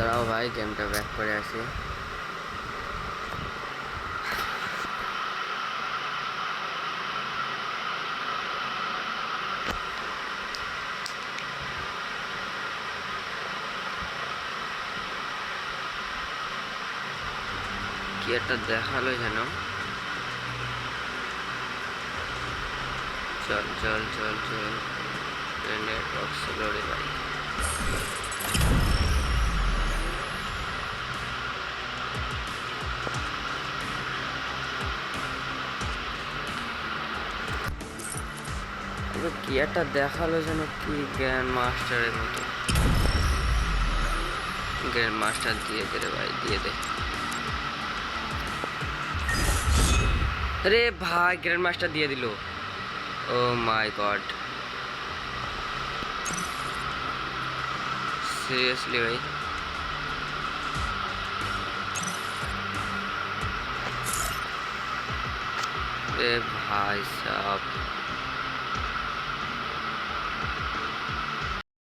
দাঁড়াও ভাই, গেমটা ব্যাক করে আসি। কি একটা দেখালো যেন। চল চল চল চল, নেটওয়ার্ক স্লো রে ভাই। কি একটা দেখালো যেন, কি গ্র্যান্ড মাস্টারের মতো। গ্র্যান্ড মাস্টার দিয়ে দে রে ভাই, দিয়ে দে। আরে ভাই, গ্র্যান্ড মাস্টার দিয়ে দিল। ও মাই গড, সিরিয়াসলি ভাই। এ ভাই সাব,